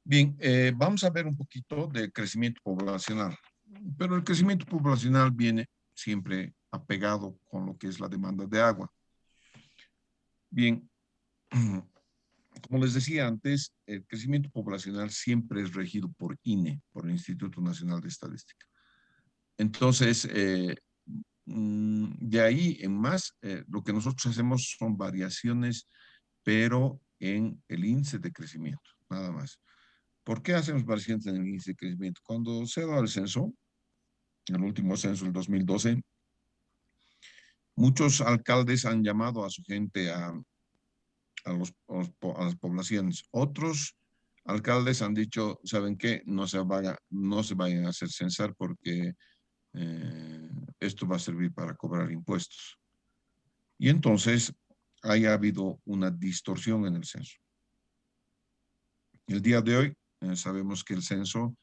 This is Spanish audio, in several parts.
Bien, vamos a ver un poquito de crecimiento poblacional, pero el crecimiento poblacional viene siempre apegado con lo que es la demanda de agua. Bien, como les decía antes, el crecimiento poblacional siempre es regido por INE, por el Instituto Nacional de Estadística. Entonces, de ahí en más, lo que nosotros hacemos son variaciones, pero en el índice de crecimiento, nada más. ¿Por qué hacemos variaciones en el índice de crecimiento? Cuando se ha dado el censo, el último censo, el 2012, muchos alcaldes han llamado a su gente a las poblaciones. Otros alcaldes han dicho, ¿saben qué? No se vayan a hacer censar porque esto va a servir para cobrar impuestos. Y entonces haya habido una distorsión en el censo. El día de hoy sabemos que el censo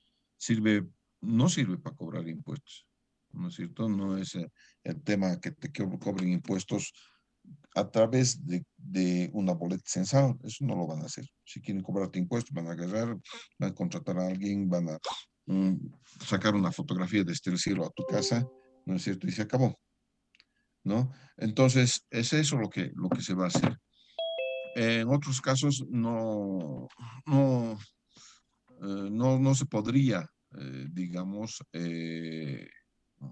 no sirve para cobrar impuestos, ¿no es cierto? No es el tema que te cobren impuestos a través de una boleta censal, eso no lo van a hacer. Si quieren cobrarte impuestos, van a agarrar, van a contratar a alguien, van a mm, sacar una fotografía desde el cielo a tu casa, ¿no es cierto? Y se acabó, ¿no? Entonces, es eso lo que se va a hacer. En otros casos no, no se podría, digamos,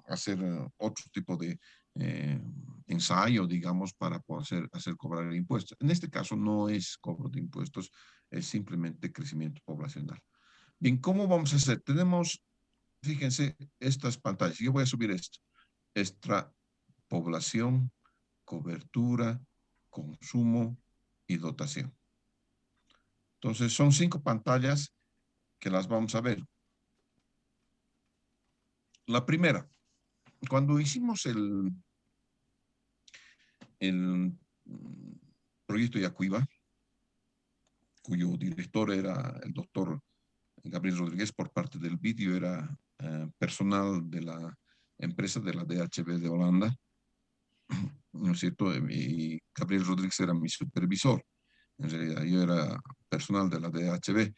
hacer otro tipo de eh, ensayo, digamos, para poder hacer cobrar el impuesto. En este caso no es cobro de impuestos, es simplemente crecimiento poblacional. Bien, ¿cómo vamos a hacer? Tenemos, fíjense, estas pantallas. Yo voy a subir esto. Extra población, cobertura, consumo y dotación. Entonces, son 5 pantallas que las vamos a ver. La primera, cuando hicimos el proyecto Yacuiba, cuyo director era el doctor Gabriel Rodríguez por parte del vídeo, era personal de la empresa de la DHB de Holanda, ¿no es cierto? Y Gabriel Rodríguez era mi supervisor. En realidad, yo era personal de la DHB.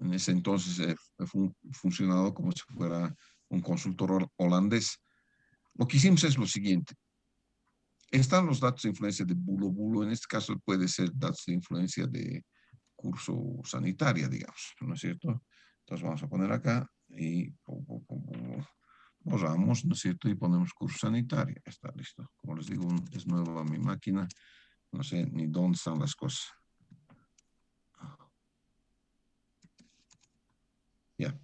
En ese entonces fue funcionado como si fuera un consultor holandés. Lo que hicimos es lo siguiente. Están los datos de influencia de bulo bulo, en este caso puede ser datos de influencia de curso sanitaria, digamos, ¿no es cierto? Entonces vamos a poner acá y borramos, ¿no es cierto? Y ponemos curso sanitaria, está listo. Como les digo, es nueva mi máquina, no sé ni dónde están las cosas. Ya,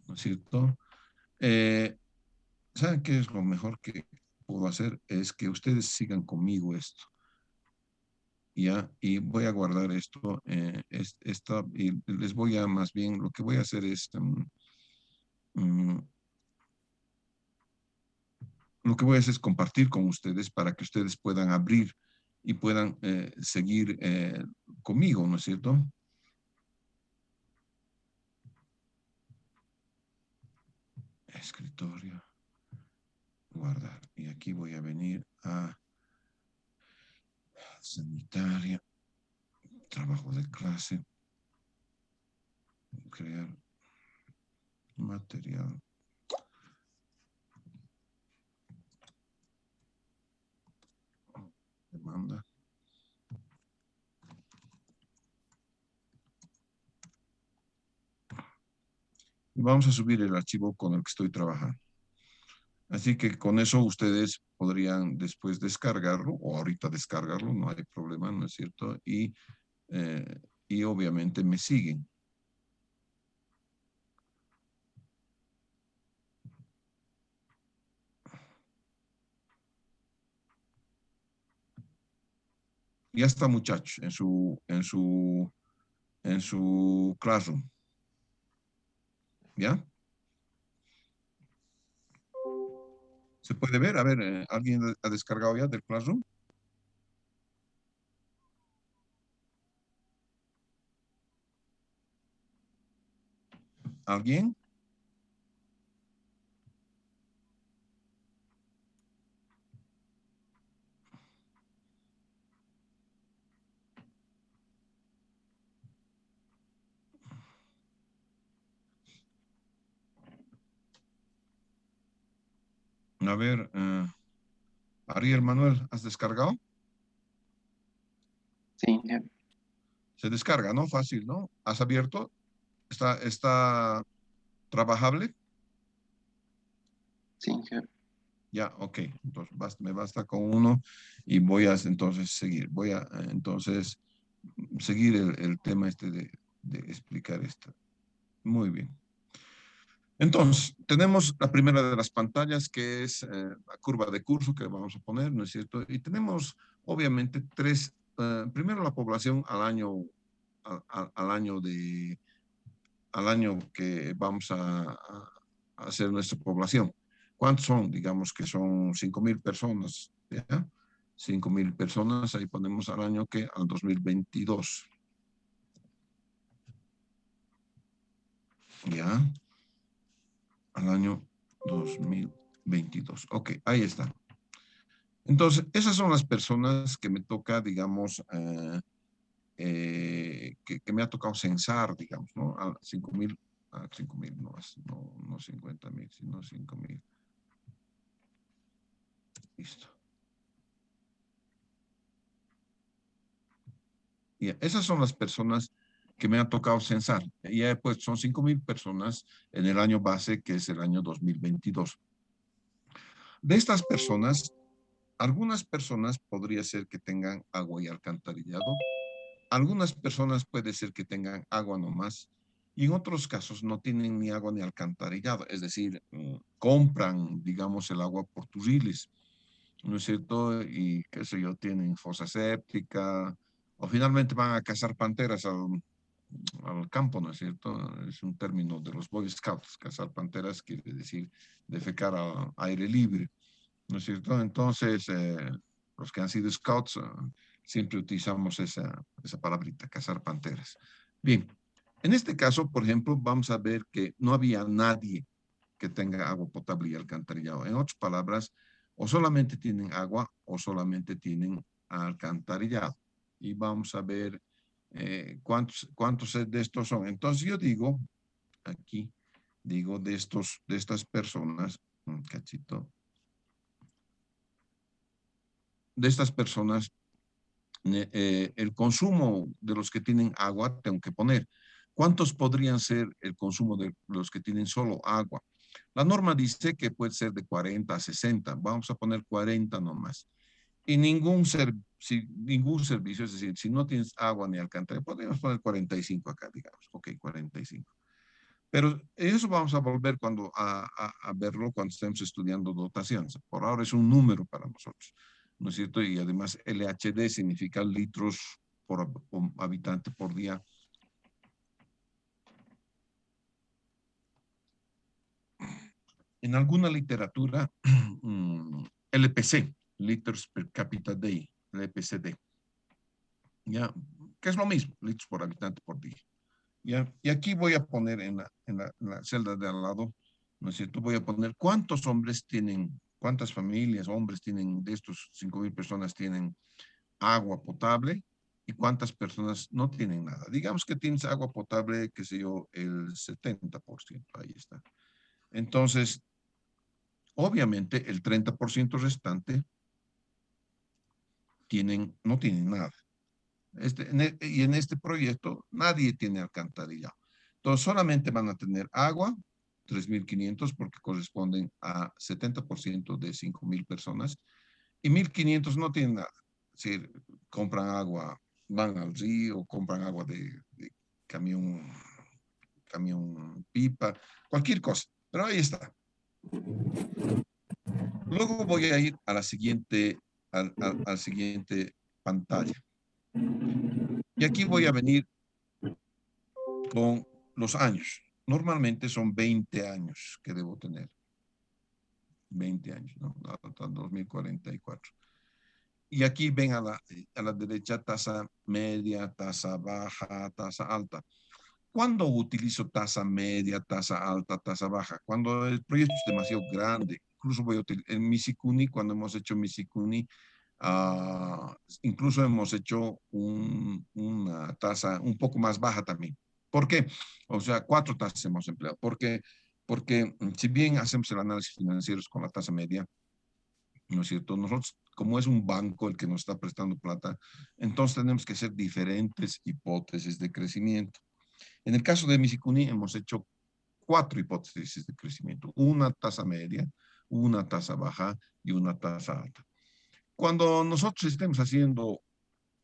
¿no es cierto? Eh, ¿Saben qué es lo mejor que puedo hacer? Es que ustedes sigan conmigo esto. Ya, y voy a guardar esto, y les voy a, más bien, lo que voy a hacer es, mm, lo que voy a hacer es compartir con ustedes para que ustedes puedan abrir y puedan seguir conmigo, ¿no es cierto? Escritorio, guardar. Y aquí voy a venir a sanitaria, trabajo de clase, crear material. Demanda. Y vamos a subir el archivo con el que estoy trabajando. Así que con eso ustedes podrían después descargarlo o ahorita descargarlo, no hay problema, ¿no es cierto? Y obviamente me siguen. Ya está, muchachos, en su Classroom. ¿Ya? ¿Se puede ver? A ver, ¿alguien ha descargado ya del Classroom? ¿Alguien? A ver, Ariel Manuel, ¿has descargado? Sí, jefe. Se descarga, ¿no? Fácil, ¿no? ¿Has abierto? ¿Está trabajable? Sí, jefe. Ya, ok. Entonces me basta con uno y voy a entonces seguir. Voy a entonces seguir el tema este de explicar esto. Muy bien. Entonces, tenemos la primera de las pantallas que es la curva de curso que vamos a poner, ¿no es cierto? Y tenemos obviamente tres, primero la población al año, al año al año que vamos a hacer nuestra población. ¿Cuántos son? Digamos que son 5.000 personas, ¿ya? 5.000 personas, ahí ponemos al año que al 2022. ¿Ya? Al año 2022. Ok, ahí está. Entonces, esas son las personas que me toca, digamos, que me ha tocado censar, digamos, ¿no? A 5.000, a 5.000, no 50.000, sino 5.000. Listo. Y esas son las personas que me han tocado censar. Y pues son 5.000 personas en el año base, que es el año 2022. De estas personas, algunas personas podría ser que tengan agua y alcantarillado. Algunas personas puede ser que tengan agua nomás y en otros casos no tienen ni agua ni alcantarillado, es decir, compran, digamos, el agua por turriles, ¿no es cierto? Y qué sé yo, tienen fosa séptica o finalmente van a cazar panteras al campo, ¿no es cierto? Es un término de los Boy Scouts, cazar panteras quiere decir defecar al aire libre, ¿no es cierto? Entonces, los que han sido scouts siempre utilizamos esa palabrita, cazar panteras. Bien, en este caso, por ejemplo, vamos a ver que no había nadie que tenga agua potable y alcantarillado. En otras palabras, o solamente tienen agua o solamente tienen alcantarillado. Y vamos a ver cuántos de estos son. Entonces yo digo, aquí, digo de estas personas, un cachito, de estas personas, el consumo de los que tienen agua, tengo que poner. ¿Cuántos podrían ser el consumo de los que tienen solo agua? La norma dice que puede ser de 40 a 60. Vamos a poner 40 nomás. Y ningún servicio, es decir, si no tienes agua ni alcantarilla, podríamos poner 45 acá, digamos. Ok, 45. Pero eso vamos a volver a verlo cuando estemos estudiando dotaciones. Por ahora es un número para nosotros, ¿no es cierto? Y además LHD significa litros por habitante por día. En alguna literatura, LPC, litros per capita day, LPCD, ¿ya? Que es lo mismo, litros por habitante por día. ¿Ya? Y aquí voy a poner en la celda de al lado, ¿no es cierto? Voy a poner cuántos hombres tienen, cuántas familias, hombres tienen, de estos 5.000 personas tienen agua potable y cuántas personas no tienen nada. Digamos que tienes agua potable, qué sé yo, el 70%, ahí está. Entonces, obviamente, el 30% restante no tienen nada. Y en este proyecto nadie tiene alcantarillado. Entonces solamente van a tener agua, 3.500 porque corresponden a 70% de 5.000 personas y 1.500 no tienen nada. Es decir, compran agua, van al río, compran agua de camión, camión pipa, cualquier cosa. Pero ahí está. Luego voy a ir a la siguiente, al siguiente pantalla. Y aquí voy a venir con los años. Normalmente son 20 años que debo tener. 20 años, ¿no? Hasta 2044. Y aquí ven a la derecha tasa media, tasa baja, tasa alta. ¿Cuándo utilizo tasa media, tasa alta, tasa baja? Cuando el proyecto es demasiado grande. Incluso voy a utilizar en Misikuni, cuando hemos hecho Misikuni, incluso hemos hecho una tasa un poco más baja también. ¿Por qué? O sea, 4 tasas hemos empleado. ¿Por qué? Porque si bien hacemos el análisis financiero con la tasa media, ¿no es cierto? Nosotros, como es un banco el que nos está prestando plata, entonces tenemos que hacer diferentes hipótesis de crecimiento. En el caso de Misicuni hemos hecho 4 hipótesis de crecimiento, una tasa media, una tasa baja y una tasa alta. Cuando nosotros estemos haciendo,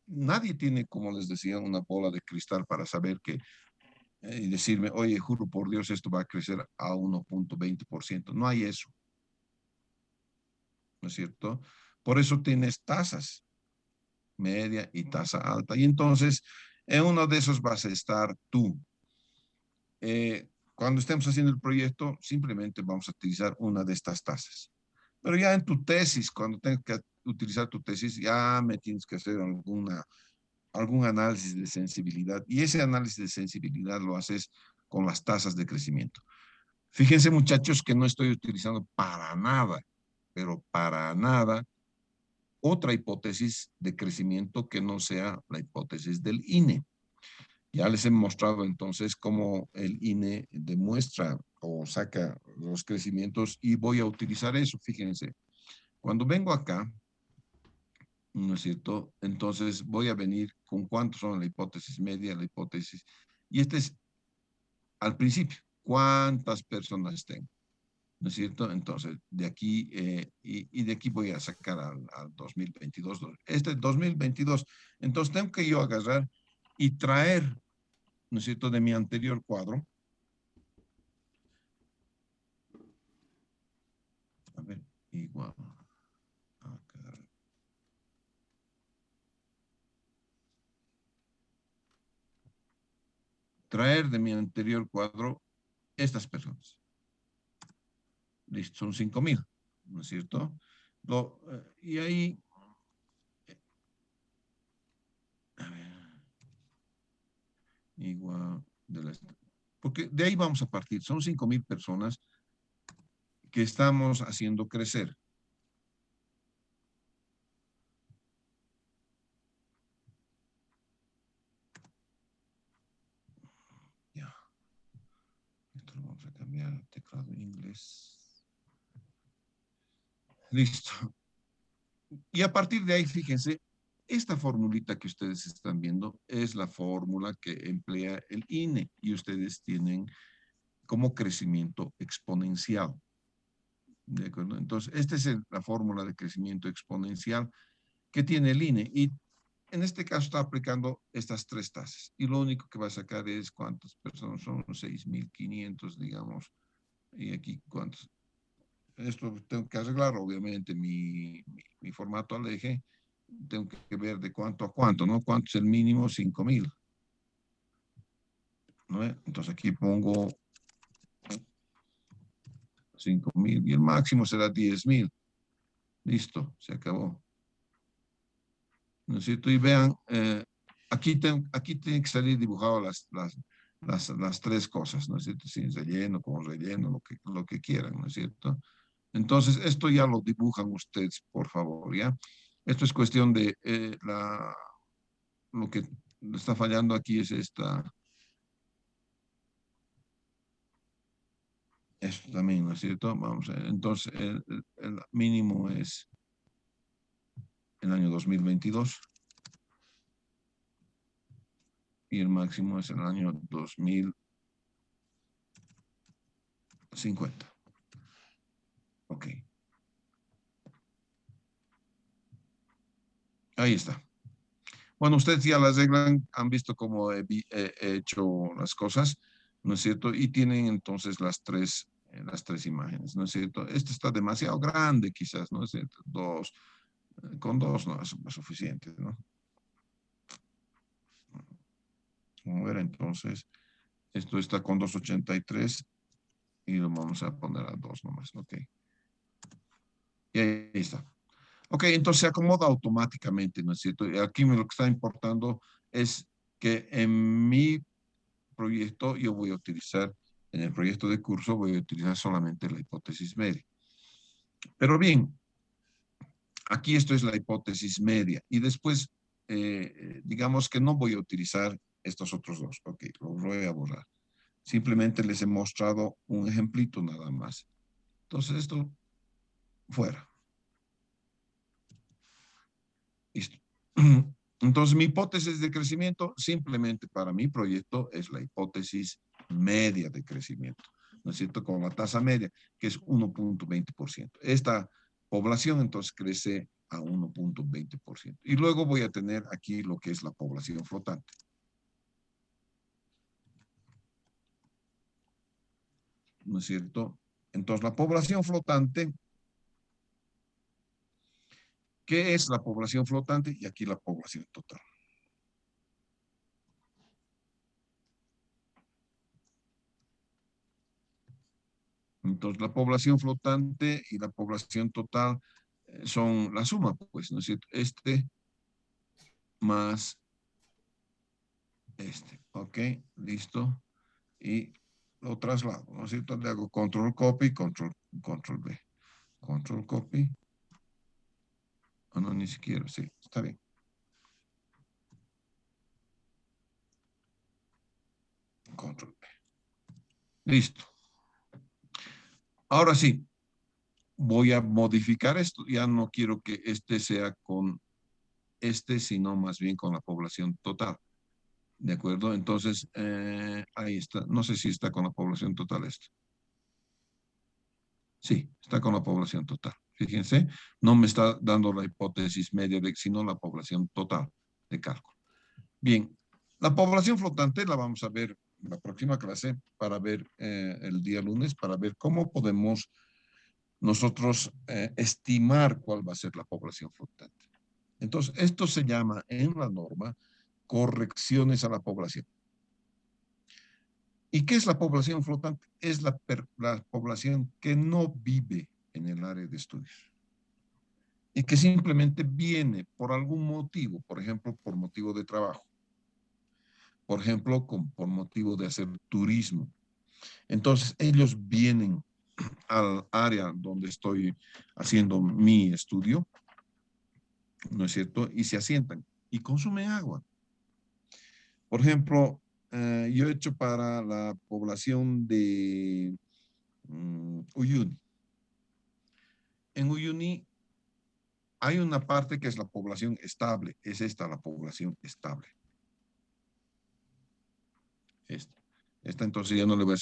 nadie tiene, como les decía, una bola de cristal para saber que y decirme, oye, juro por Dios, esto va a crecer a 1.20%. No hay eso, ¿no es cierto? Por eso tienes tasas media y tasa alta. Y entonces, en uno de esos vas a estar tú. Cuando estemos haciendo el proyecto, simplemente vamos a utilizar una de estas tasas. Pero ya en tu tesis, cuando tengas que utilizar tu tesis, ya me tienes que hacer algún análisis de sensibilidad. Y ese análisis de sensibilidad lo haces con las tasas de crecimiento. Fíjense, muchachos, que no estoy utilizando para nada, pero para nada, otra hipótesis de crecimiento que no sea la hipótesis del INE. Ya les he mostrado entonces cómo el INE demuestra o saca los crecimientos y voy a utilizar eso. Fíjense, cuando vengo acá, ¿no es cierto? Entonces voy a venir con cuántos son la hipótesis media, la hipótesis, y este es al principio, cuántas personas tengo, ¿no es cierto? Entonces, de aquí, y de aquí voy a sacar al 2022. Este 2022, entonces tengo que yo agarrar y traer, ¿no es cierto?, de mi anterior cuadro. A ver, igual. Acá. Traer de mi anterior cuadro estas personas. Listo, son 5,000, ¿no es cierto? Y ahí, a ver, igual de las, porque de ahí vamos a partir. Son 5,000 personas que estamos haciendo crecer. Ya, esto lo vamos a cambiar al teclado en inglés. Listo. Y a partir de ahí, fíjense, esta formulita que ustedes están viendo es la fórmula que emplea el INE y ustedes tienen como crecimiento exponencial. ¿De acuerdo? Entonces, esta es la fórmula de crecimiento exponencial que tiene el INE y en este caso está aplicando estas 3 tasas y lo único que va a sacar es cuántas personas son, 6,500, digamos, y aquí cuántos. Esto tengo que arreglar, obviamente, mi formato al eje, tengo que ver de cuánto a cuánto, ¿no? ¿Cuánto es el mínimo? 5,000, ¿no? Entonces aquí pongo 5,000 y el máximo será 10,000. Listo, se acabó. ¿No es cierto? Y vean, aquí tienen que salir dibujadas las 3 cosas, ¿no es cierto? Sin relleno, con relleno, lo que quieran, ¿no es cierto? Entonces, esto ya lo dibujan ustedes, por favor, ¿ya? Esto es cuestión de lo que está fallando aquí es esto también, ¿no es cierto? Vamos a ver, entonces, el mínimo es el año 2022 y el máximo es el año 2050. Ok, ahí está. Bueno, ustedes ya las arreglan, han visto cómo he hecho las cosas, ¿no es cierto? Y tienen entonces las tres imágenes, ¿no es cierto? Este está demasiado grande quizás, ¿no es cierto? Con dos no es suficiente, ¿no? Vamos a ver entonces, esto está con 283 y lo vamos a poner a 2 nomás, ok. Y ahí está. Ok, entonces se acomoda automáticamente, ¿no es cierto? Y aquí lo que está importando es que en mi proyecto yo voy a utilizar, en el proyecto de curso voy a utilizar solamente la hipótesis media. Pero bien, aquí esto es la hipótesis media y después digamos que no voy a utilizar estos otros dos. Ok, los voy a borrar. Simplemente les he mostrado un ejemplito nada más. Entonces esto fuera. Listo. Entonces mi hipótesis de crecimiento simplemente para mi proyecto es la hipótesis media de crecimiento, ¿no es cierto? Con la tasa media, que es 1.20%. Esta población entonces crece a 1.20%. Y luego voy a tener aquí lo que es la población flotante. ¿No es cierto? Entonces la población flotante, ¿qué es la población flotante? Y aquí la población total. Entonces, la población flotante y la población total son la suma, pues, ¿no es cierto? Este más este, ¿ok? Listo. Y lo traslado, ¿no es cierto? Le hago control copy, control B. Control copy. Oh, no, ni siquiera, sí, está bien. Control B. Listo. Ahora sí, voy a modificar esto. Ya no quiero que este sea con este, sino más bien con la población total. ¿De acuerdo? Entonces, ahí está. No sé si está con la población total esto. Sí, está con la población total. Fíjense, no me está dando la hipótesis media, sino la población total de cálculo. Bien, la población flotante la vamos a ver en la próxima clase para ver el día lunes, para ver cómo podemos nosotros estimar cuál va a ser la población flotante. Entonces, esto se llama en la norma correcciones a la población. ¿Y qué es la población flotante? Es la población que no vive en el área de estudios y que simplemente viene por algún motivo, por ejemplo, por motivo de trabajo, por ejemplo, por motivo de hacer turismo. Entonces, ellos vienen al área donde estoy haciendo mi estudio, ¿no es cierto? Y se asientan y consumen agua. Por ejemplo, yo he hecho para la población de Uyuni. En Uyuni hay una parte que es la población estable. Es esta la población estable. Esta entonces ya no le voy a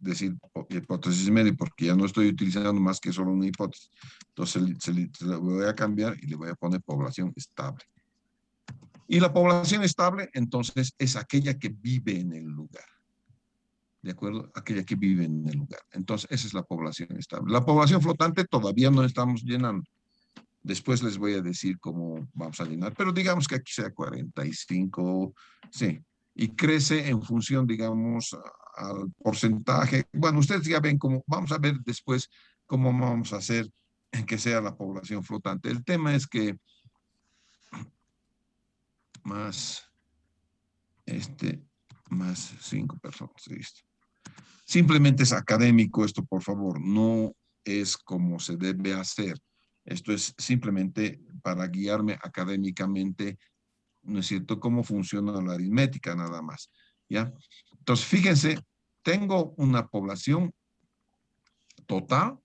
decir hipótesis media porque ya no estoy utilizando más que solo una hipótesis. Entonces se le voy a cambiar y le voy a poner población estable. Y la población estable entonces es aquella que vive en el lugar. ¿De acuerdo? Aquella que vive en el lugar. Entonces esa es la población estable. La población flotante todavía no estamos llenando. Después les voy a decir cómo vamos a llenar, pero digamos que aquí sea 45, sí, y crece en función, digamos, al porcentaje. Bueno, ustedes ya ven cómo, vamos a ver después cómo vamos a hacer en que sea la población flotante. El tema es que más, más 5 personas, listo. Simplemente es académico esto, por favor, no es como se debe hacer. Esto es simplemente para guiarme académicamente, ¿no es cierto?, cómo funciona la aritmética nada más, ¿ya? Entonces, fíjense, tengo una población total,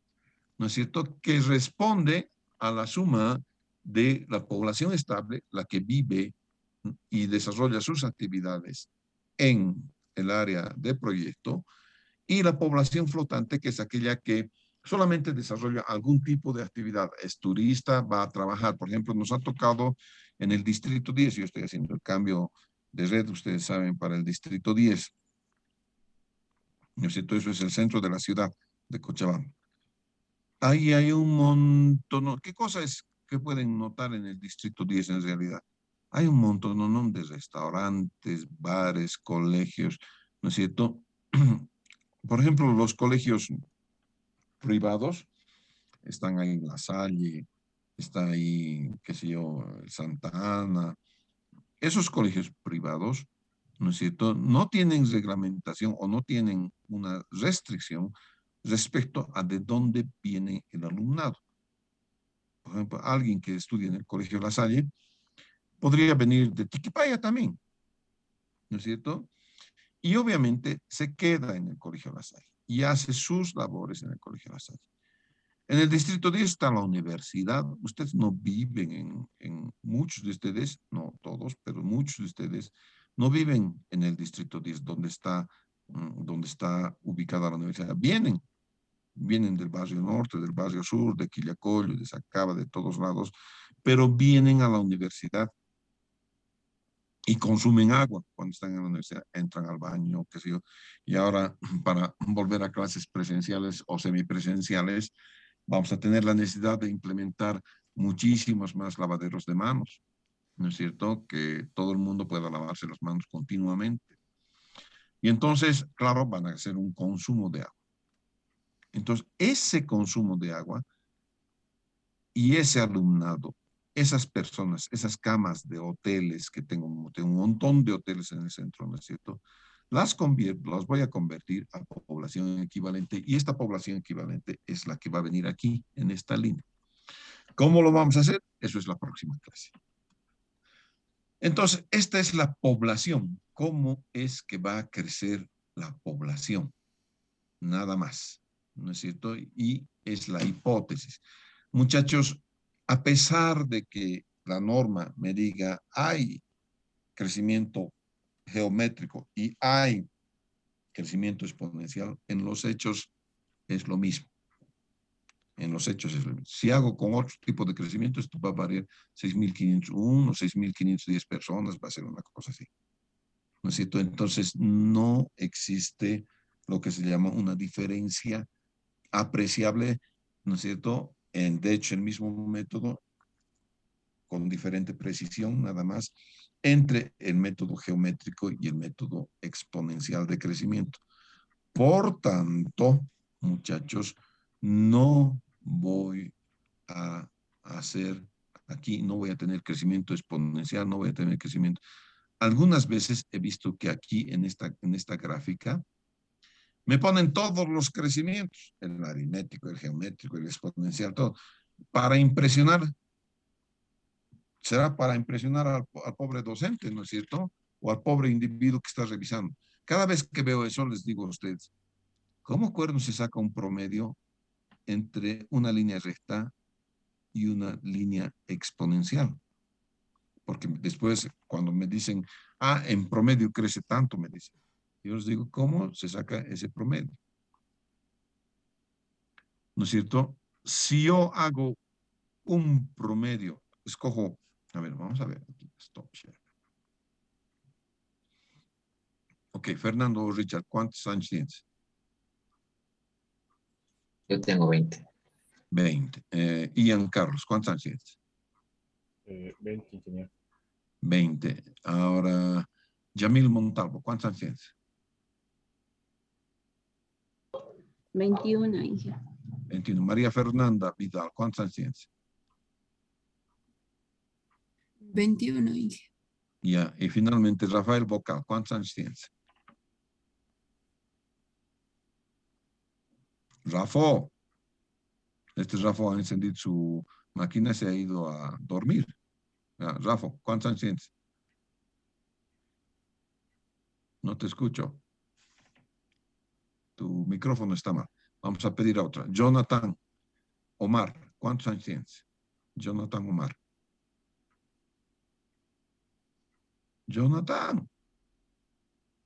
¿no es cierto?, que responde a la suma de la población estable, la que vive y desarrolla sus actividades en el área de proyecto, y la población flotante, que es aquella que solamente desarrolla algún tipo de actividad. Es turista, va a trabajar. Por ejemplo, nos ha tocado en el distrito 10, yo estoy haciendo el cambio de red, ustedes saben, para el distrito 10. ¿No es cierto? Eso es el centro de la ciudad de Cochabamba. Ahí hay un montón, ¿no? ¿Qué cosa es que pueden notar en el distrito 10 en realidad? Hay un montón, ¿no?, de restaurantes, bares, colegios, ¿no es cierto? Por ejemplo, los colegios privados están ahí en La Salle, está ahí, qué sé yo, Santa Ana. Esos colegios privados, ¿no es cierto?, no tienen reglamentación o no tienen una restricción respecto a de dónde viene el alumnado. Por ejemplo, alguien que estudia en el Colegio La Salle podría venir de Tiquipaya también, ¿no es cierto? Y obviamente se queda en el Colegio La Salle y hace sus labores en el Colegio La Salle. En el Distrito 10 está la universidad. Ustedes no viven muchos de ustedes, no todos, pero muchos de ustedes no viven en el Distrito 10 donde está ubicada la universidad. Vienen del barrio norte, del barrio sur, de Quillacollo, de Sacaba, de todos lados, pero vienen a la universidad y consumen agua cuando están en la universidad, entran al baño, qué sé yo. Y ahora, para volver a clases presenciales o semipresenciales, vamos a tener la necesidad de implementar muchísimos más lavaderos de manos, ¿no es cierto? Que todo el mundo pueda lavarse las manos continuamente. Y entonces, claro, van a hacer un consumo de agua. Entonces, ese consumo de agua y ese alumnado, esas personas, esas camas de hoteles que tengo un montón de hoteles en el centro, ¿no es cierto? Las voy a convertir a población equivalente y esta población equivalente es la que va a venir aquí en esta línea. ¿Cómo lo vamos a hacer? Eso es la próxima clase. Entonces, esta es la población. ¿Cómo es que va a crecer la población? Nada más, ¿no es cierto? Y es la hipótesis. Muchachos, a pesar de que la norma me diga hay crecimiento geométrico y hay crecimiento exponencial, en los hechos es lo mismo. En los hechos es lo mismo. Si hago con otro tipo de crecimiento, esto va a variar 6.501, 6.510 personas, va a ser una cosa así. ¿No es cierto? Entonces, no existe lo que se llama una diferencia apreciable, ¿no es cierto? De hecho, el mismo método, con diferente precisión, nada más, entre el método geométrico y el método exponencial de crecimiento. Por tanto, muchachos, no voy a hacer aquí, no voy a tener crecimiento exponencial, no voy a tener crecimiento. Algunas veces he visto que aquí en esta gráfica me ponen todos los crecimientos, el aritmético, el geométrico, el exponencial, todo, para impresionar. Será para impresionar al pobre docente, ¿no es cierto? O al pobre individuo que está revisando. Cada vez que veo eso, les digo a ustedes, ¿cómo cuerno se saca un promedio entre una línea recta y una línea exponencial? Porque después, cuando me dicen, en promedio crece tanto, me dicen. Yo les digo, ¿cómo se saca ese promedio? ¿No es cierto? Si yo hago un promedio, escojo, a ver, vamos a ver, stop share. Ok, Fernando o Richard, ¿cuántos años tienes? Yo tengo 20. 20. Ian Carlos, ¿cuántos años tienes? 20, ingeniero. 20. Ahora, Yamil Montalvo, ¿cuántos años tienes? 21, ingeniero. 21. María Fernanda Vidal, ¿cuántos años tienes? 21, ingeniero. Ya, y finalmente Rafael Bocal, ¿cuántos años tienes? Rafa, Rafa ha encendido su máquina y se ha ido a dormir. Ya, Rafa, ¿cuántos años tienes? No te escucho. Tu micrófono está mal. Vamos a pedir a otra. Jonathan Omar, ¿cuántos años tienes? Jonathan Omar. Jonathan.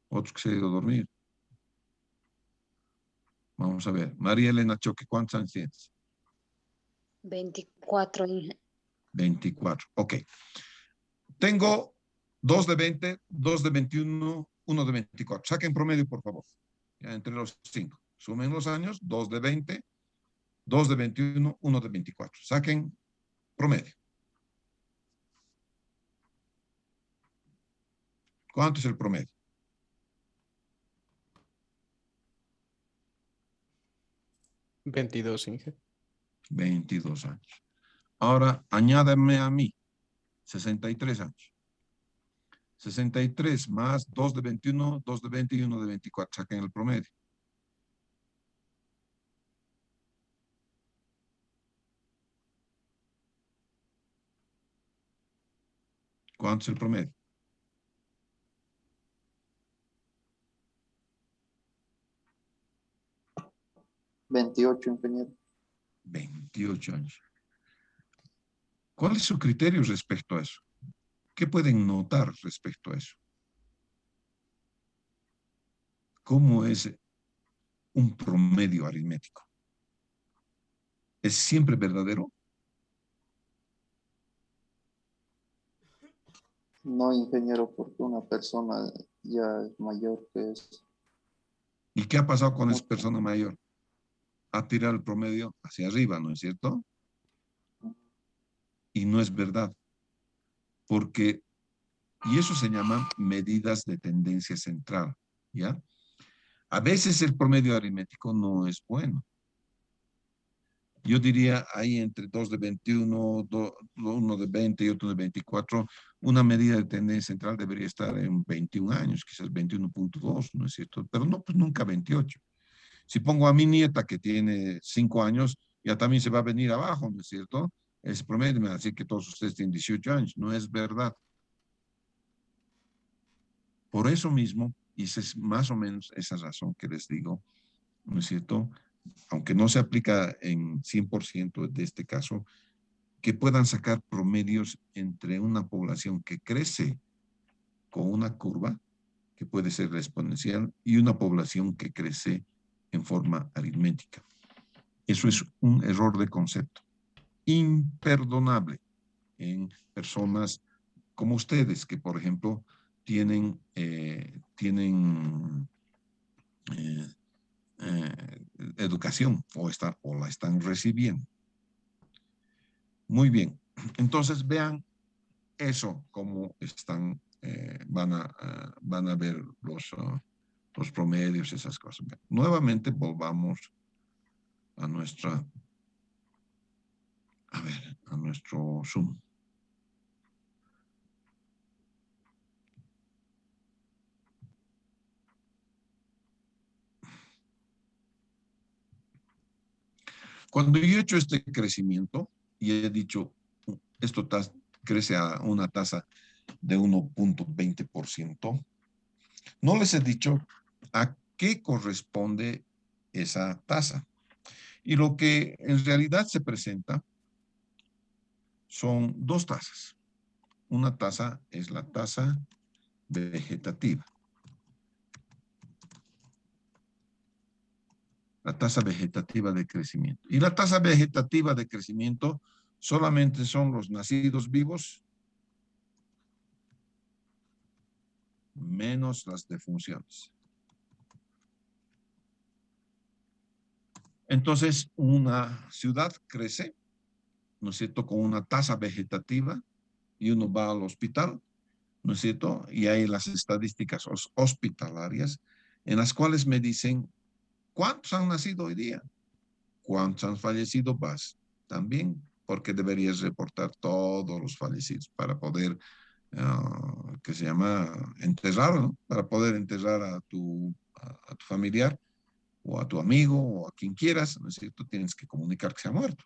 Otro que se ha ido a dormir. Vamos a ver. María Elena Choque, ¿cuántos años tienes? 24, ingeniero. 24. Ok. Tengo 2 de 20, 2 de 21, 1 de 24. Saquen promedio, por favor. Ya entre los 5. Sumen los años. 2 de 20, 2 de 21, 1 de 24. Saquen promedio. ¿Cuánto es el promedio? 22, ingeniero. 22 años. Ahora, añádame a mí. 63 años. 63 más 2 de 21, 2 de 20 y 1 de 24. Saquen el promedio. ¿Cuánto es el promedio? 28, ingeniero. 28 años. ¿Cuál es su criterio respecto a eso? ¿Qué pueden notar respecto a eso? ¿Cómo es un promedio aritmético? ¿Es siempre verdadero? No, ingeniero, porque una persona ya es mayor que es ¿Y qué ha pasado con esa mucho. persona mayor? Ha tirado el promedio hacia arriba, ¿no es cierto? Y no es verdad, porque, y eso se llaman medidas de tendencia central, ¿ya? A veces el promedio aritmético no es bueno. Yo diría ahí entre dos de 21, uno de 20 y otro de 24, una medida de tendencia central debería estar en 21 años, quizás 21.2, ¿no es cierto? Pero no, pues nunca 28. Si pongo a mi nieta que tiene 5 años, ya también se va a venir abajo, ¿no es cierto? Ese promedio me va a decir que todos ustedes tienen 18 años. No es verdad. Por eso mismo, y esa es más o menos esa razón que les digo, ¿no es cierto? Aunque no se aplica en 100% de este caso, que puedan sacar promedios entre una población que crece con una curva, que puede ser exponencial, y una población que crece en forma aritmética. Eso es un error de concepto imperdonable en personas como ustedes, que por ejemplo tienen educación o la están recibiendo. Muy bien, entonces vean eso, cómo están, van a ver los promedios, esas cosas. Nuevamente volvamos a a nuestro Zoom. Cuando yo he hecho este crecimiento y he dicho, esto crece a una tasa de 1.20%, no les he dicho a qué corresponde esa tasa. Y lo que en realidad se presenta son dos tasas. Una tasa es la tasa vegetativa. La tasa vegetativa de crecimiento. Y la tasa vegetativa de crecimiento solamente son los nacidos vivos menos las defunciones. Entonces, una ciudad crece, ¿no es cierto?, con una tasa vegetativa y uno va al hospital, ¿no es cierto? Y hay las estadísticas hospitalarias en las cuales me dicen cuántos han nacido hoy día, cuántos han fallecido vas también, porque deberías reportar todos los fallecidos para poder, que se llama enterrar, ¿no? Para poder enterrar a tu familiar o a tu amigo o a quien quieras, ¿no es cierto? Tienes que comunicar que se ha muerto,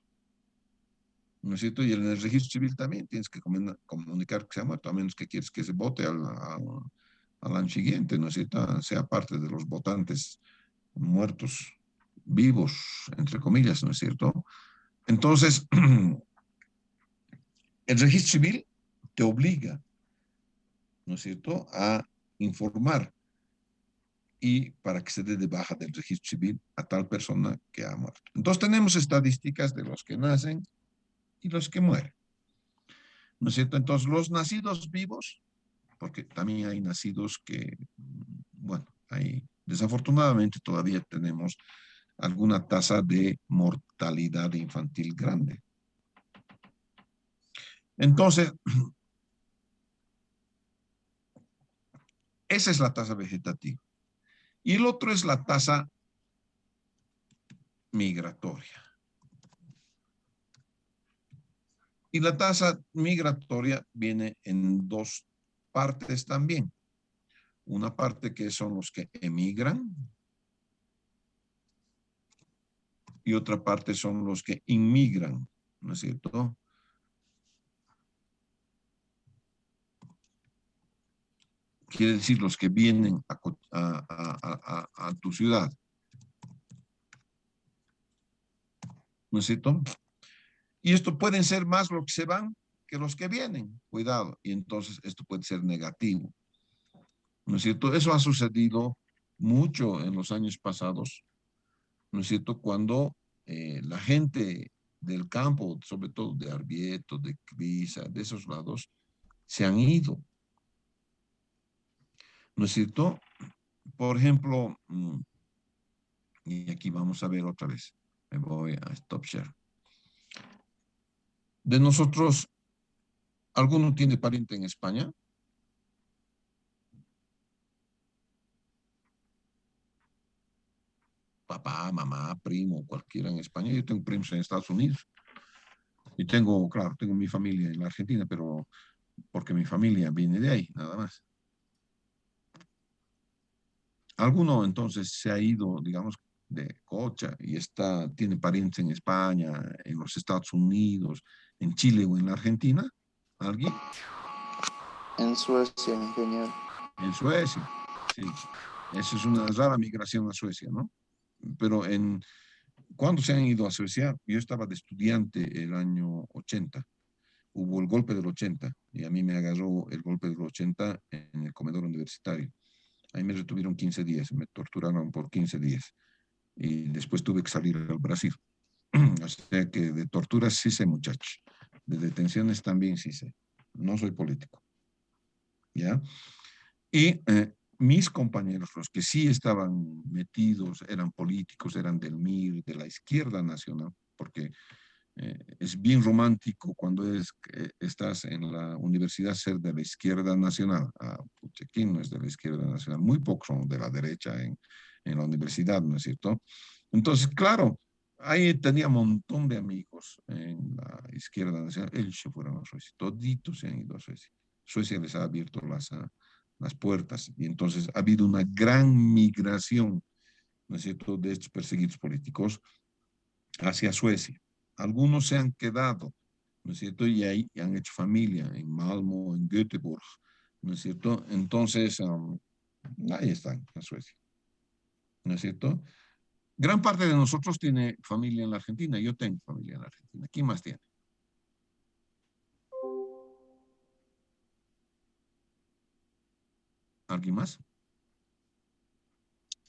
¿no es cierto? Y en el registro civil también tienes que comunicar que se ha muerto, a menos que quieres que se vote al año siguiente, ¿no es cierto? Sea parte de los votantes muertos, vivos, entre comillas, ¿no es cierto? Entonces, el registro civil te obliga, ¿no es cierto?, a informar y para que se dé de baja del registro civil a tal persona que ha muerto. Entonces tenemos estadísticas de los que nacen y los que mueren, ¿no es cierto? Entonces los nacidos vivos, porque también hay nacidos que, bueno, desafortunadamente todavía tenemos alguna tasa de mortalidad infantil grande. Entonces, esa es la tasa vegetativa. Y el otro es la tasa migratoria. Y la tasa migratoria viene en dos partes también. Una parte que son los que emigran y otra parte son los que inmigran, ¿no es cierto? Quiere decir los que vienen a tu ciudad. ¿no es cierto? Y esto pueden ser más los que se van que los que vienen, cuidado, y entonces esto puede ser negativo, ¿no es cierto? Eso ha sucedido mucho en los años pasados, ¿no es cierto? Cuando la gente del campo, sobre todo de Arbieto, de Crisa, de esos lados, se han ido, ¿no es cierto? Por ejemplo, y aquí vamos a ver otra vez, me voy a Stop Share. De nosotros, ¿alguno tiene pariente en España? Papá, mamá, primo, cualquiera en España. Yo tengo primos en Estados Unidos. Y tengo, claro, tengo mi familia en la Argentina, pero porque mi familia viene de ahí, nada más. Alguno entonces se ha ido, digamos, de cocha y tiene parientes en España, en los Estados Unidos, en Chile o en la Argentina. ¿Alguien? En Suecia, ingeniero. En Suecia, sí. Esa es una rara migración a Suecia, ¿no? Pero ¿cuándo se han ido a Suecia? Yo estaba de estudiante el año 80. Hubo el golpe del 80 y a mí me agarró el golpe del 80 en el comedor universitario. Ahí me retuvieron 15 días, me torturaron por 15 días y después tuve que salir al Brasil. O sea que de torturas sí sé, muchachos. De detenciones también sí sé. No soy político. ¿Ya? Y mis compañeros, los que sí estaban metidos, eran políticos, eran del MIR, de la izquierda nacional, porque es bien romántico cuando estás en la universidad ser de la izquierda nacional. Pucha, ¿quién no es de la izquierda nacional? Muy pocos son de la derecha en la universidad, ¿no es cierto? Entonces, claro, ahí tenía un montón de amigos en la izquierda nacional. Ellos se fueron a Suecia, toditos se han ido a Suecia. Suecia les ha abierto las puertas y entonces ha habido una gran migración, ¿no es cierto?, de estos perseguidos políticos hacia Suecia. Algunos se han quedado, ¿no es cierto? Y ahí han hecho familia en Malmö, en Göteborg, ¿no es cierto? Entonces, ahí están, en Suecia, ¿no es cierto? Gran parte de nosotros tiene familia en la Argentina. Yo tengo familia en la Argentina. ¿Quién más tiene? ¿Alguien más?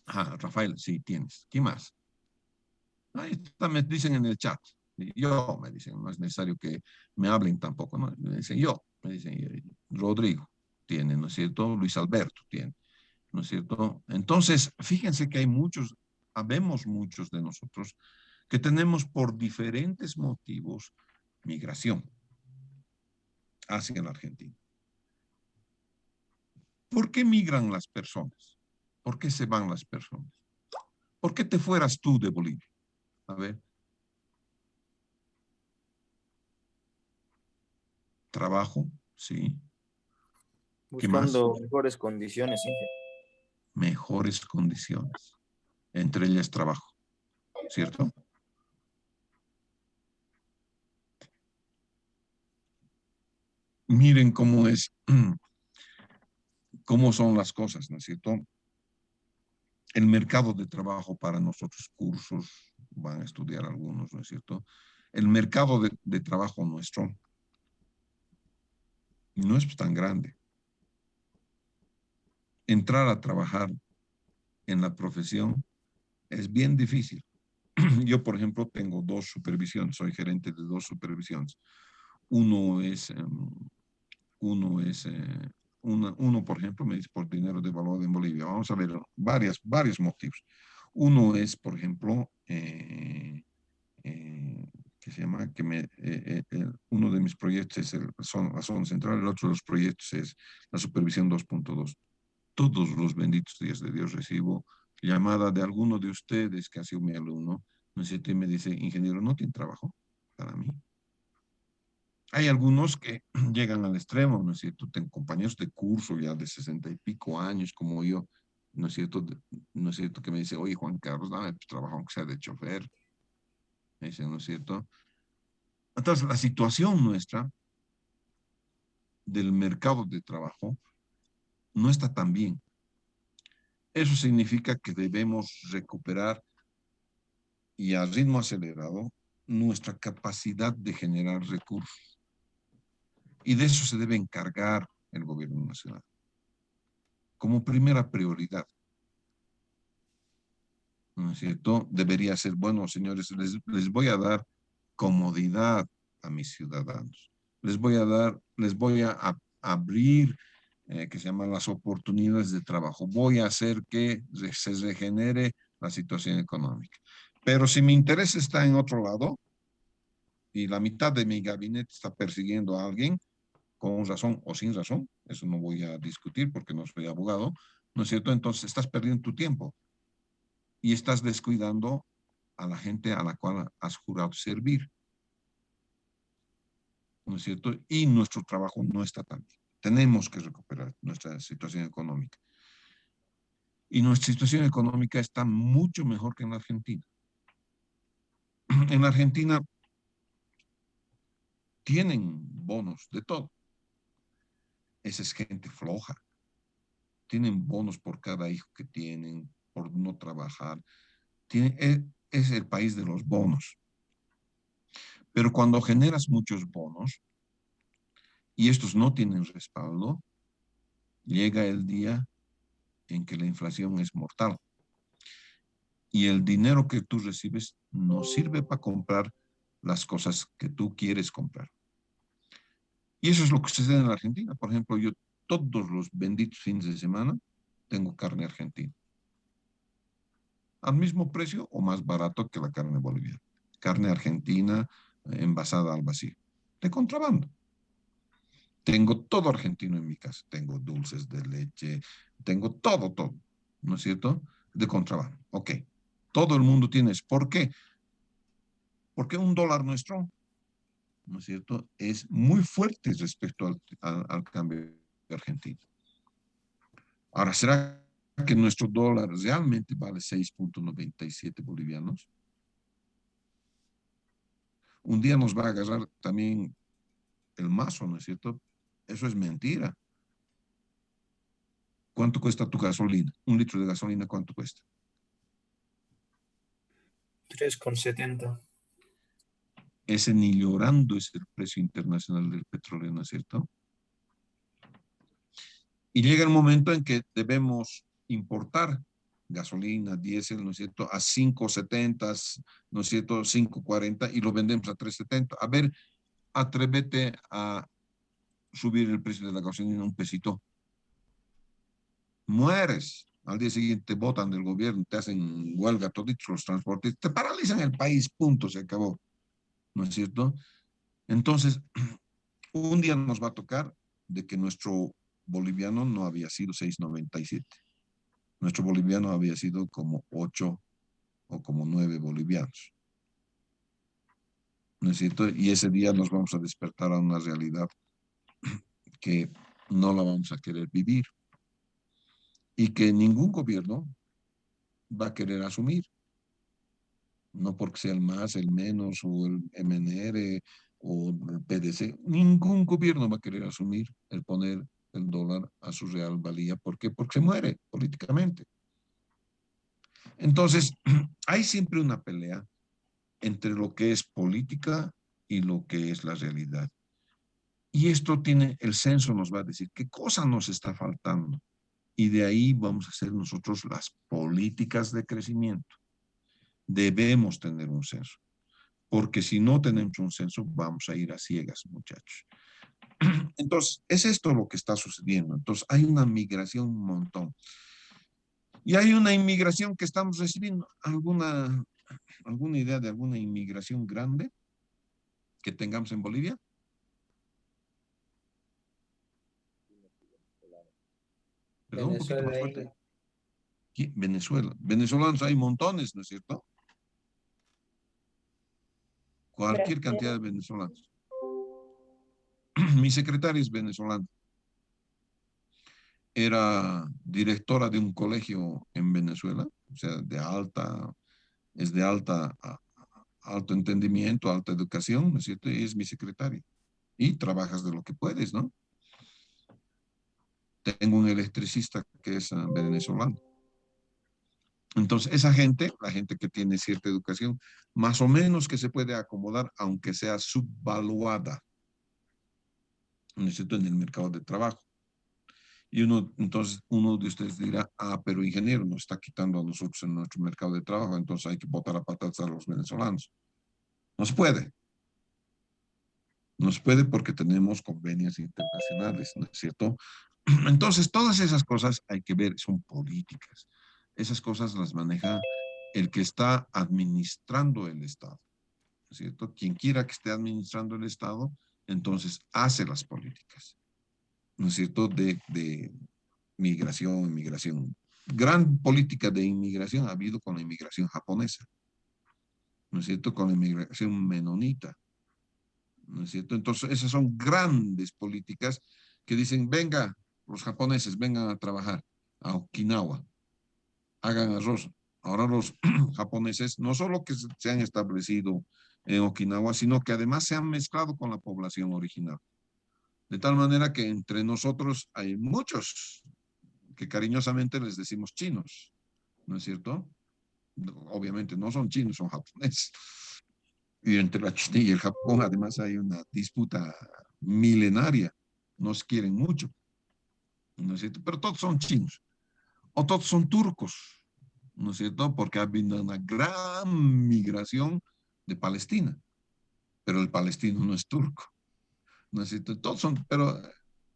Ah, Rafael, sí, tienes. ¿Quién más? Ahí está, me dicen en el chat. Yo, me dicen, no es necesario que me hablen tampoco, ¿no? Me dicen yo, me dicen Rodrigo tiene, ¿no es cierto? Luis Alberto tiene, ¿no es cierto? Entonces, fíjense que hay muchos, habemos muchos de nosotros que tenemos por diferentes motivos migración hacia la Argentina. ¿Por qué migran las personas? ¿Por qué se van las personas? ¿Por qué te fueras tú de Bolivia? A ver. Trabajo, sí. ¿Qué más? Buscando mejores condiciones, Inge. Mejores condiciones. Entre ellas trabajo, ¿cierto? Miren cómo es, cómo son las cosas, ¿no es cierto? El mercado de trabajo para nosotros, cursos, van a estudiar algunos, ¿no es cierto? El mercado de trabajo nuestro no es tan grande. Entrar a trabajar en la profesión es bien difícil. Yo, por ejemplo, tengo 2 supervisiones, soy gerente de 2 supervisiones. Uno es, uno es, uno, por ejemplo, me dice por dinero devaluado en Bolivia. Vamos a ver varios motivos. Uno es, por ejemplo, que se llama, uno de mis proyectos es la zona central, el otro de los proyectos es la supervisión 2.2. Todos los benditos días de Dios recibo llamada de alguno de ustedes que ha sido mi alumno, ¿no es cierto? Y me dice, ingeniero, ¿no tiene trabajo para mí? Hay algunos que llegan al extremo, ¿no es cierto? Tengo compañeros de curso ya de 60 y pico años como yo, ¿no es cierto? ¿No es cierto? Que me dice, oye, Juan Carlos, dame pues, trabajo aunque sea de chofer. Me dice, ¿no es cierto? Entonces, la situación nuestra del mercado de trabajo no está tan bien. Eso significa que debemos recuperar y a ritmo acelerado nuestra capacidad de generar recursos. Y de eso se debe encargar el gobierno nacional como primera prioridad. ¿No es cierto? Debería ser, bueno, señores, les voy a dar comodidad a mis ciudadanos. Les voy a abrir, que se llaman las oportunidades de trabajo. Voy a hacer que se regenere la situación económica. Pero si mi interés está en otro lado y la mitad de mi gabinete está persiguiendo a alguien, con razón o sin razón, eso no voy a discutir porque no soy abogado, ¿no es cierto? Entonces estás perdiendo tu tiempo y estás descuidando a la gente a la cual has jurado servir, ¿no es cierto? Y nuestro trabajo no está tan bien. Tenemos que recuperar nuestra situación económica. Y nuestra situación económica está mucho mejor que en la Argentina. En la Argentina tienen bonos de todo. Esa es gente floja. Tienen bonos por cada hijo que tienen, por no trabajar. Es el país de los bonos. Pero cuando generas muchos bonos y estos no tienen respaldo, llega el día en que la inflación es mortal. Y el dinero que tú recibes no sirve para comprar las cosas que tú quieres comprar. Y eso es lo que sucede en la Argentina. Por ejemplo, yo todos los benditos fines de semana tengo carne argentina. Al mismo precio o más barato que la carne boliviana. Carne argentina envasada al vacío. De contrabando. Tengo todo argentino en mi casa. Tengo dulces de leche, tengo todo, todo. ¿No es cierto? De contrabando. Ok. Todo el mundo tiene eso. ¿Por qué? Porque un dólar nuestro, ¿no es cierto?, es muy fuerte respecto al cambio argentino. Ahora, ¿será que nuestro dólar realmente vale 6.97 bolivianos? Un día nos va a agarrar también el mazo, ¿no es cierto? Eso es mentira. ¿Cuánto cuesta tu gasolina? Un litro de gasolina, ¿cuánto cuesta? 3,70. Ese ni llorando es el precio internacional del petróleo, ¿no es cierto? Y llega el momento en que debemos importar gasolina, diésel, ¿no es cierto?, a 5.70, ¿no es cierto?, 5.40 y lo vendemos a 3.70. A ver, atrévete a subir el precio de la gasolina un pesito. Mueres. Al día siguiente votan del gobierno, te hacen huelga toditos los transportes, te paralizan el país, punto, se acabó. ¿No es cierto? Entonces, un día nos va a tocar de que nuestro boliviano no había sido 6.97. Nuestro boliviano había sido como 8 o como 9 bolivianos. ¿No es cierto? Y ese día nos vamos a despertar a una realidad que no la vamos a querer vivir y que ningún gobierno va a querer asumir. No porque sea el más, el menos, o el MNR, o el PDC. Ningún gobierno va a querer asumir el poner el dólar a su real valía. ¿Por qué? Porque se muere políticamente. Entonces, hay siempre una pelea entre lo que es política y lo que es la realidad. Y esto tiene, el censo nos va a decir qué cosa nos está faltando. Y de ahí vamos a hacer nosotros las políticas de crecimiento. Debemos tener un censo, porque si no tenemos un censo, vamos a ir a ciegas, muchachos. Entonces, es esto lo que está sucediendo. Entonces, hay una migración un montón. Y hay una inmigración que estamos recibiendo. ¿Alguna idea de alguna inmigración grande que tengamos en Bolivia? Perdón, un poquito más fuerte. ¿Qué? Venezuela. Venezolanos hay montones, ¿no es cierto? Cualquier cantidad de venezolanos. Mi secretaria es venezolana. Era directora de un colegio en Venezuela, o sea, es de alto entendimiento, alta educación, ¿no es cierto? Y es mi secretaria. Y trabajas de lo que puedes, ¿no? Tengo un electricista que es venezolano. Entonces, esa gente, la gente que tiene cierta educación, más o menos que se puede acomodar, aunque sea subvaluada, ¿no es cierto?, en el mercado de trabajo. Y entonces uno de ustedes dirá, ah, pero ingeniero, nos está quitando a nosotros en nuestro mercado de trabajo, entonces hay que botar a patadas a los venezolanos. No se puede. No se puede porque tenemos convenios internacionales, ¿no es cierto? Entonces, todas esas cosas hay que ver, son políticas. Esas cosas las maneja el que está administrando el Estado, ¿no es cierto? Quien quiera que esté administrando el Estado, entonces hace las políticas, ¿no es cierto? De migración, inmigración. Gran política de inmigración ha habido con la inmigración japonesa, ¿no es cierto? Con la inmigración menonita, ¿no es cierto? Entonces, esas son grandes políticas que dicen, venga, los japoneses vengan a trabajar a Okinawa, hagan arroz. Ahora los japoneses no solo que se han establecido en Okinawa, sino que además se han mezclado con la población original. De tal manera que entre nosotros hay muchos que cariñosamente les decimos chinos, ¿no es cierto? Obviamente no son chinos, son japoneses. Y entre la China y el Japón además hay una disputa milenaria. Nos quieren mucho, ¿no es cierto? Pero todos son chinos o todos son turcos, ¿no es cierto? Porque ha habido una gran migración de Palestina, pero el palestino no es turco, ¿no es cierto? Todos son, pero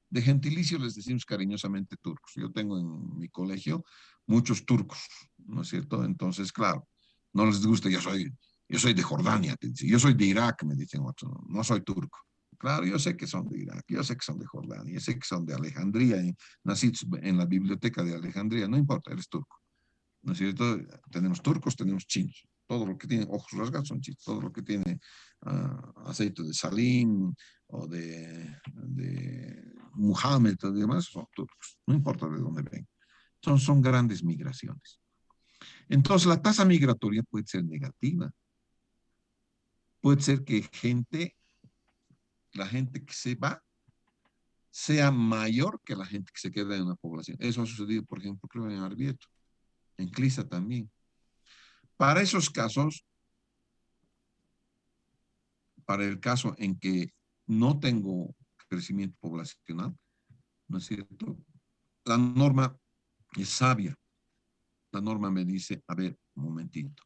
de gentilicio les decimos cariñosamente turcos. Yo tengo en mi colegio muchos turcos, ¿no es cierto? Entonces, claro, no les gusta, yo soy de Jordania, yo soy de Irak, me dicen otros, no soy turco. Claro, yo sé que son de Irak, yo sé que son de Jordania, yo sé que son de Alejandría, nací en la biblioteca de Alejandría, no importa, eres turco, ¿no es cierto? Tenemos turcos, tenemos chinos, todo lo que tiene ojos rasgados son chinos, todo lo que tiene aceite de salim o de Muhammad y demás son turcos, no importa de dónde ven. Son grandes migraciones. Entonces la tasa migratoria puede ser negativa. Puede ser que la gente que se va sea mayor que la gente que se queda en una población. Eso ha sucedido, por ejemplo, creo en Arbieto, en Clisa también. Para esos casos, para el caso en que no tengo crecimiento poblacional, ¿no es cierto? La norma es sabia. La norma me dice, a ver, un momentito.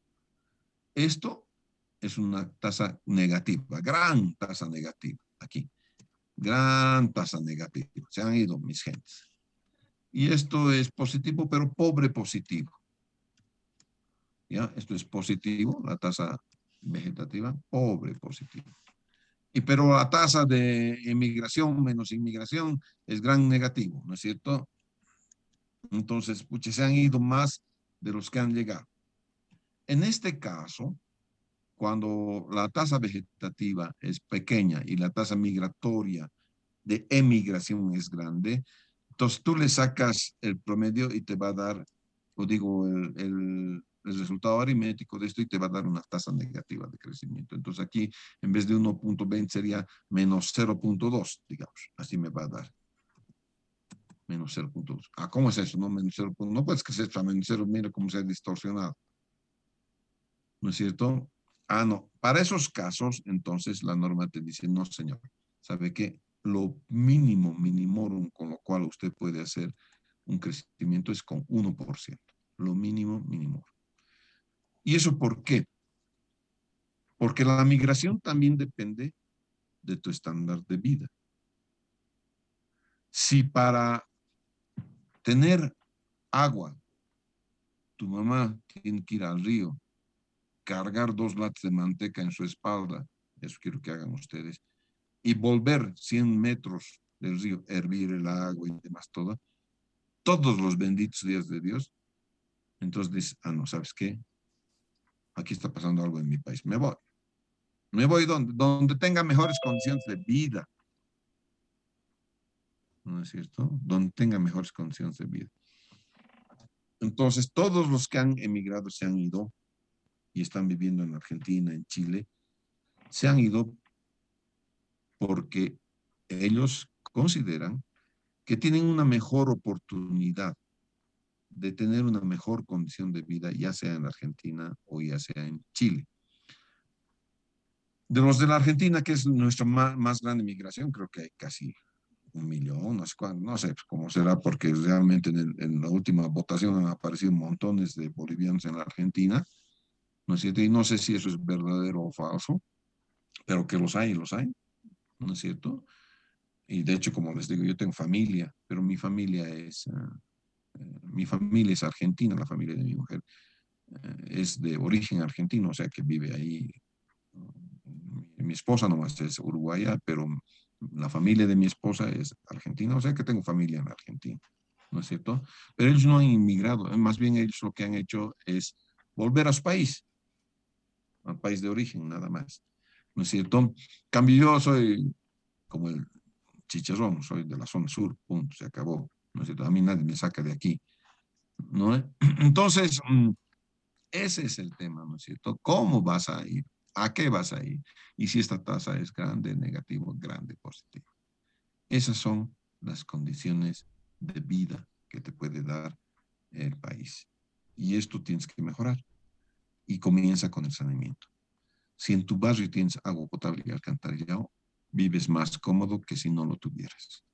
Esto es una tasa negativa, gran tasa negativa aquí. Gran tasa negativa. Se han ido mis gentes. Y esto es positivo, pero pobre positivo. ¿Ya? Esto es positivo, la tasa vegetativa, pobre positivo. Pero la tasa de inmigración menos inmigración es gran negativo, ¿no es cierto? Entonces, pucha, se han ido más de los que han llegado. En este caso, cuando la tasa vegetativa es pequeña y la tasa migratoria de emigración es grande, entonces tú le sacas el promedio y te va a dar, o digo, el resultado aritmético de esto y te va a dar una tasa negativa de crecimiento. Entonces aquí, en vez de 1.20 sería menos 0.2, digamos. Así me va a dar. Menos 0.2. Ah, ¿cómo es eso? No, menos 0.2. No puedes crecer a menos 0. Mira cómo se ha distorsionado. ¿No es cierto? Ah, no. Para esos casos, entonces la norma te dice, no, señor. ¿Sabe qué? Lo mínimo, minimorum, con lo cual usted puede hacer un crecimiento es con 1%. Lo mínimo, mínimo. ¿Y eso por qué? Porque la migración también depende de tu estándar de vida. Si para tener agua, tu mamá tiene que ir al río, cargar 2 latas de manteca en su espalda, eso quiero que hagan ustedes, y volver 100 metros del río, hervir el agua y demás, todos los benditos días de Dios, entonces dices, ah, no, ¿sabes qué? Aquí está pasando algo en mi país, me voy. Me voy donde tenga mejores condiciones de vida, ¿no es cierto? Donde tenga mejores condiciones de vida. Entonces, todos los que han emigrado se han ido y están viviendo en Argentina, en Chile, se han ido porque ellos consideran que tienen una mejor oportunidad de tener una mejor condición de vida, ya sea en la Argentina o ya sea en Chile. De los de la Argentina, que es nuestra más grande migración, creo que hay casi 1 millón, no sé cuánto, no sé cómo será, porque realmente en la última votación han aparecido montones de bolivianos en la Argentina, ¿no es cierto? Y no sé si eso es verdadero o falso, pero que los hay, ¿no es cierto? Y de hecho, como les digo, yo tengo familia, pero mi familia es argentina, la familia de mi mujer es de origen argentino, o sea que vive ahí. Mi esposa nomás es uruguaya, pero la familia de mi esposa es argentina, o sea que tengo familia en Argentina, ¿no es cierto? Pero ellos no han inmigrado, más bien ellos lo que han hecho es volver a su país, al país de origen, nada más, ¿no es cierto? Cambio, yo soy como el chicharrón, soy de la zona sur, punto, se acabó, ¿no es cierto? A mí nadie me saca de aquí, ¿no? Entonces, ese es el tema, ¿no es cierto? ¿Cómo vas a ir? ¿A qué vas a ir? Y si esta tasa es grande, negativo, grande, positivo. Esas son las condiciones de vida que te puede dar el país. Y esto tienes que mejorar. Y comienza con el saneamiento. Si en tu barrio tienes agua potable y alcantarillado, vives más cómodo que si no lo tuvieras.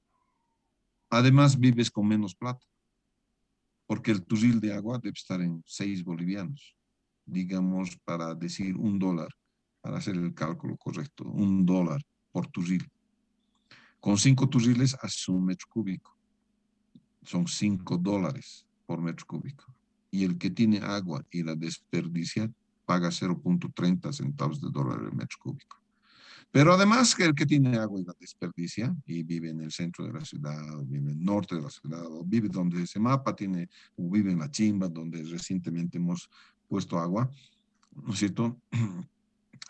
Además, vives con menos plata, porque el turril de agua debe estar en 6 bolivianos. Digamos, para decir $1, para hacer el cálculo correcto, $1 por turril. Con 5 turriles haces 1 metro cúbico. Son $5 por metro cúbico. Y el que tiene agua y la desperdicia paga 0.30 centavos de dólar el metro cúbico. Pero además que el que tiene agua y la desperdicia y vive en el centro de la ciudad, o vive en el norte de la ciudad, o vive donde ese mapa tiene, o vive en la Chimba, donde recientemente hemos puesto agua, ¿no es cierto?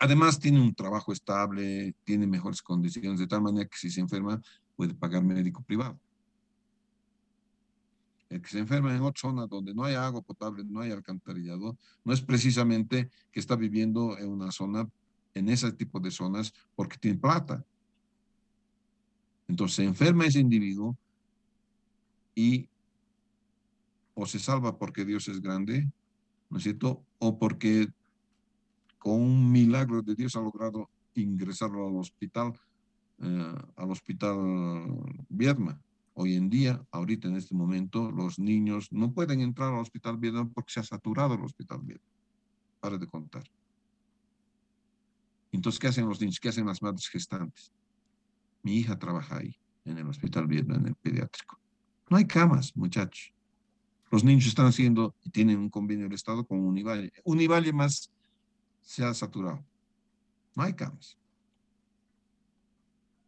Además tiene un trabajo estable, tiene mejores condiciones, de tal manera que si se enferma puede pagar médico privado. El que se enferma en otra zona donde no hay agua potable, no hay alcantarillado, no es precisamente que está viviendo en una zona, en ese tipo de zonas, porque tiene plata. Entonces se enferma ese individuo y o se salva porque Dios es grande, ¿no es cierto? O porque con un milagro de Dios ha logrado ingresarlo al hospital Viedma. Hoy en día, ahorita en este momento, los niños no pueden entrar al hospital Viedma porque se ha saturado el hospital Viedma. Para de contar. Entonces, ¿qué hacen los niños? ¿Qué hacen las madres gestantes? Mi hija trabaja ahí, en el hospital Viedma, en el pediátrico. No hay camas, muchachos. Los niños están haciendo y tienen un convenio del Estado con Univalle. Univalle más se ha saturado. No hay camas.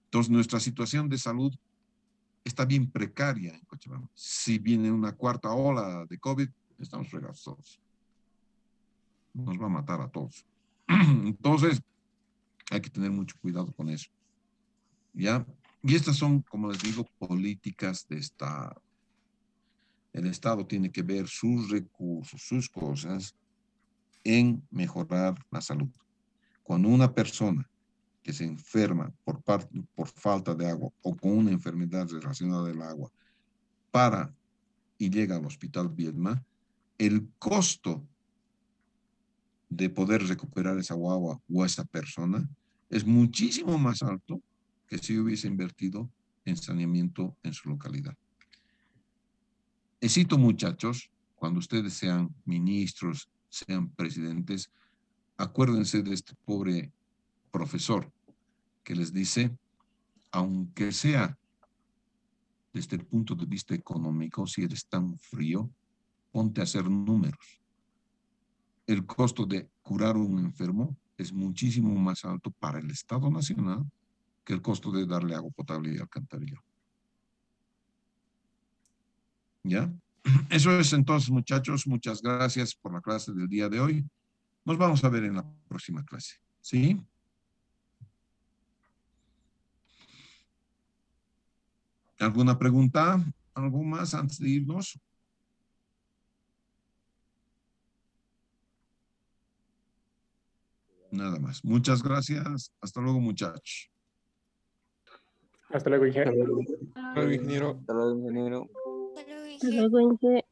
Entonces, nuestra situación de salud está bien precaria en Cochabamba. Si viene una cuarta ola de COVID, estamos fregados todos. Nos va a matar a todos. Entonces, hay que tener mucho cuidado con eso. ¿Ya? Y estas son, como les digo, políticas de Estado. El Estado tiene que ver sus recursos, sus cosas, en mejorar la salud. Cuando una persona que se enferma por falta de agua o con una enfermedad relacionada al agua para y llega al hospital Viedma, el costo de poder recuperar esa guagua o esa persona es muchísimo más alto que si hubiese invertido en saneamiento en su localidad. Cito, muchachos, cuando ustedes sean ministros, sean presidentes, acuérdense de este pobre profesor que les dice, aunque sea desde el punto de vista económico, si eres tan frío, ponte a hacer números. El costo de curar a un enfermo es muchísimo más alto para el Estado Nacional que el costo de darle agua potable y alcantarillado. ¿Ya? Eso es entonces, muchachos. Muchas gracias por la clase del día de hoy. Nos vamos a ver en la próxima clase. ¿Sí? ¿Alguna pregunta? ¿Algo más antes de irnos? Nada más. Muchas gracias. Hasta luego, muchachos. Hasta luego, ingeniero. Hasta luego. Ingeniero. Hasta luego, ingeniero. Hasta luego, Hasta Inge. luego, Inge.